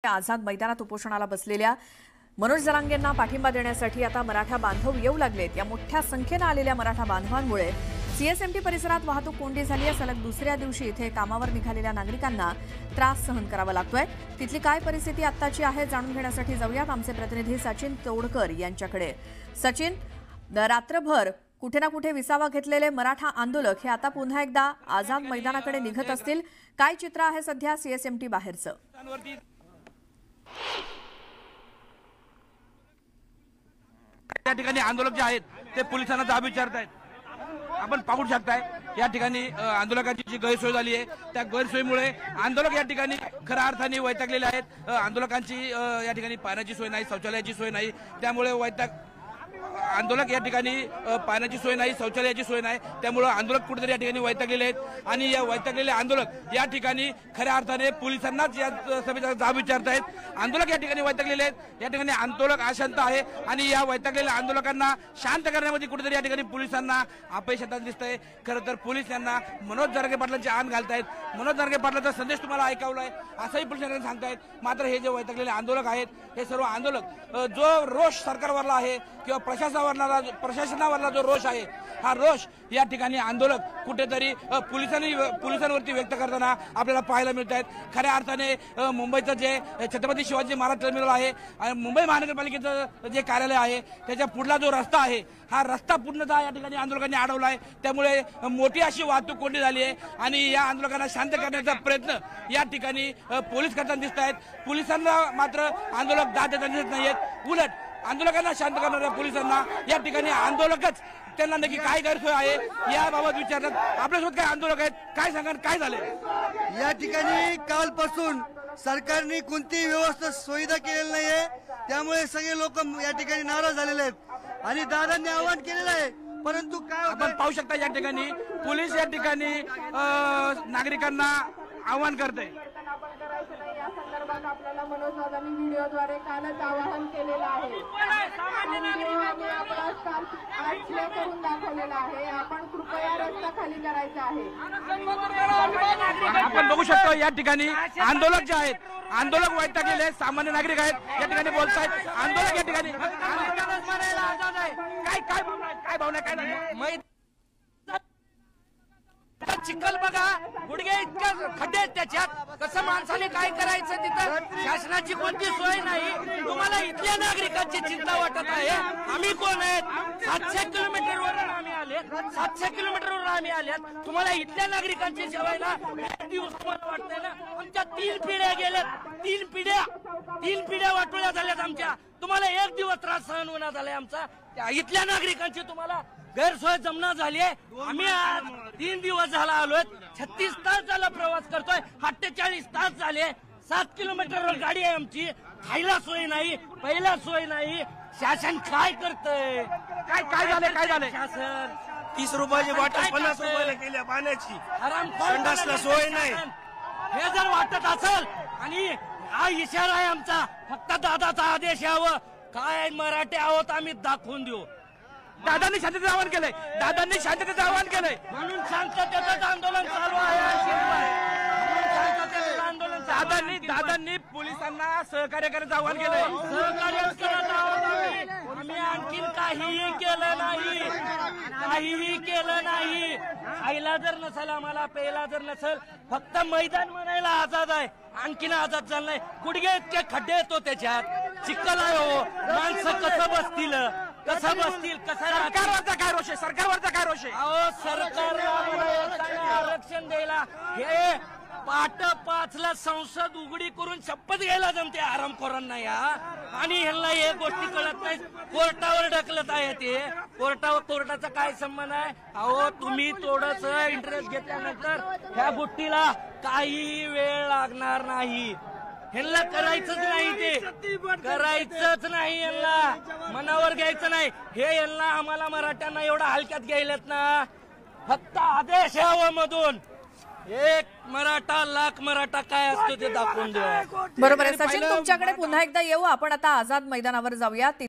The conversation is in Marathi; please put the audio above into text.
आझाद मैदानात उपोषणाला बसलेल्या मनोज जरांगेंना पाठिंबा देण्यासाठी आता मराठा बांधव येऊ लागलेत। या मोठ्या संख्येने आलेल्या मराठा बांधवांमुळे सीएसएमटी परिसरात वाहतूक कोंडी झाली आहे। सलग दुसऱ्या दिवशी इथे कामावर निघालेल्या नागरिकांना त्रास सहन करावा लागतोय। तिथली काय परिस्थिती आत्ताची आहे जाणून घेण्यासाठी जाऊयात आमचे प्रतिनिधी सचिन तोडकर यांच्याकडे। सचिन, रात्रभर कुठे ना कुठे विसावा घेतलेले मराठा आंदोलक हे आता पुन्हा एकदा आझाद मैदानाकडे निघत असतील। काय चित्र आहे सध्या सीएसएमटी बाहेरचं? या ठिकाणी आंदोलक जे आहेत ते पोलिसांना जाब विचारतायत। आपण पाहू शकताय या ठिकाणी आंदोलकांची जी गैरसोय झाली आहे त्या गैरसोयीमुळे आंदोलक या ठिकाणी खऱ्या अर्थाने वैतागलेले आहेत। आंदोलकांची या ठिकाणी पाण्याची सोय नाही, शौचालयाची सोय नाही, त्यामुळे आंदोलक या ठिकाणी पाण्याची सोय नाही, शौचालयाची सोय नाही, त्यामुळे आंदोलक कुठेतरी या ठिकाणी वैतागलेले आहेत। आणि या वैतागलेले आंदोलक या ठिकाणी खऱ्या अर्थाने पोलिसांनाच या सभेचा जाब विचारतायत। आंदोलक या ठिकाणी वैतागलेले आहेत, या ठिकाणी आंदोलक अशांत आहे आणि या वैतागलेल्या आंदोलकांना शांत करण्यामध्ये कुठेतरी या ठिकाणी पोलिसांना अपयश येताना दिसतंय। खरं तर पोलीस यांना मनोज जरांगे पाटलांची आण घालतायत। मनोज जरांगे पाटलांचा संदेश तुम्हाला ऐकवलाय असंही पोलिसांना सांगतायत। मात्र हे जे वैतागलेले आंदोलक आहेत हे सर्व आंदोलक जो रोष सरकारवरला आहे किंवा प्रशासनावरला जो रोष आहे हा रोष या ठिकाणी आंदोलक कुठेतरी पोलिसांवरती व्यक्त करताना आपल्याला पाहायला मिळत आहेत। खऱ्या अर्थाने मुंबईचं जे छत्रपती शिवाजी महाराज टर्मिनल आहे आणि मुंबई महानगरपालिकेचं जे कार्यालय आहे त्याच्या पुढला जो रस्ता आहे हा रस्ता पूर्णतः या ठिकाणी आंदोलकांनी अडवला आहे। त्यामुळे मोठी अशी वाहतूक कोंडी झाली आहे आणि या आंदोलकांना शांत करण्याचा प्रयत्न या ठिकाणी पोलीस करताना दिसत आहेत। पोलिसांना मात्र आंदोलक दाद देताना दिसत नाहीयेत। उलट आंदोलकांना शांत करणाऱ्या पोलिसांना या ठिकाणी आंदोलकच त्यांना नक्की काय गैरसोय आहे याबाबत विचारतात। आपल्यासोबत काय आंदोलक आहेत, काय सांगा, काय झाले या ठिकाणी? कालपासून सरकारने कोणतीही व्यवस्था सुविधा केलेली नाहीये, त्यामुळे सगळे लोक या ठिकाणी नाराज झालेले आहेत आणि दादांनी आवाहन केलेलं आहे। परंतु काय आपण पाहू शकता या ठिकाणी पोलीस या ठिकाणी नागरिकांना आवाहन करते। आपल्याला मनोज दादांनी व्हिडिओद्वारे कालच आवाहन केलेलं आहे। करून दाखवलेला आहे। आपण कृपया रस्ता खाली करायचा आहे। आपण बघू शकतो या ठिकाणी आंदोलक जे आहेत, आंदोलक वैतागलेले सामान्य नागरिक आहेत, या ठिकाणी बोलतायत। आंदोलक या ठिकाणी काय भावना काय चिखल बघा, गुडघे इतक्या खड्डे आहेत त्याच्यात, कसं माणसाने काय करायचं? तिथं शासनाची कोणती सोय नाही। तुम्हाला इथल्या नागरिकांची चिंता वाटत आहे? आम्ही कोण आहेत? 700 किलोमीटरवरून आम्ही आले, 700 किलोमीटरवरून आम्ही आल्यात। तुम्हाला इथल्या नागरिकांची जेवायला एक दिवस तुम्हाला वाटतंय ना? आमच्या 3 पिढ्या गेल्यात, 3 पिढ्या वाटोळ्या झाल्यात आमच्या। तुम्हाला एक दिवस त्रास सहन होणार झालाय आमचा? इथल्या नागरिकांची तुम्हाला गैरसोय जमना झाली आहे। आम्ही 3 दिवस झाला आलोय, 36 तास झाला प्रवास करतोय, 48 तास झाले। 7 किलोमीटरवर गाडी आहे आमची, खायला सोय नाही, पहिला सोय नाही। शासन काय करतंय? काय झालं शासन 30 रुपयाची बॉटल 50 रुपयाला केल्या पाण्याची, संडासला सोय नाही। हे जर वाटत असेल आणि हा इशारा आहे आमचा, फक्त दादाचा आदेश यावं, काय मराठे आहोत आम्ही दाखवून देऊ। दादांनी शांततेचं आवाहन केलंय, दादांनी शांततेचं आवाहन केलंय, म्हणून शांततेचं आंदोलन चालू आहे। दादांनी पोलिसांना सहकार्य करायचं आवाहन केलंय। सहकार्य करत आहोत आम्ही, आणखीन काहीही केलं नाही। खायला जर नसेल, आम्हाला प्यायला जर नसेल, फक्त मैदान म्हणायला आझाद आहे, आणखीन आझाद झालं नाही। गुडघे इतके खड्डे येतो त्याच्यात, चिखल आहे हो, माणसं कसं बसतील? सरकारवरचा काय रोष आहे? सरकारवरचा काय रोष आहे? अहो, सरकारला आरक्षण द्यायला हे 5:05 संसद उघडी करून शपथ घ्यायला जमते आरामखोरांना या, आणि ह्यांना हे गोष्टी कळत नाही। कोर्टावर ढकलत आहे ते, कोर्टाचा काय संबंध आहे? अहो, तुम्ही थोडस इंटरेस्ट घेतल्यानंतर ह्या गोष्टीला काही वेळ लागणार नाही। ह्यांना करायचंच नाही, ते करायचंच नाही, ह्यांना मनावर घ्यायचं नाही। हे ह्यांना आम्हाला मराठ्यांना एवढा हलक्यात घ्यायलेत ना, फक्त आदेश यावं मधून, एक मराठा लाख मराठा काय असतो ते दाखवून द्या। बरोबर आहे सचिन, तुमच्याकडे पुन्हा एकदा येऊ आपण। आता आझाद मैदानावर जाऊया।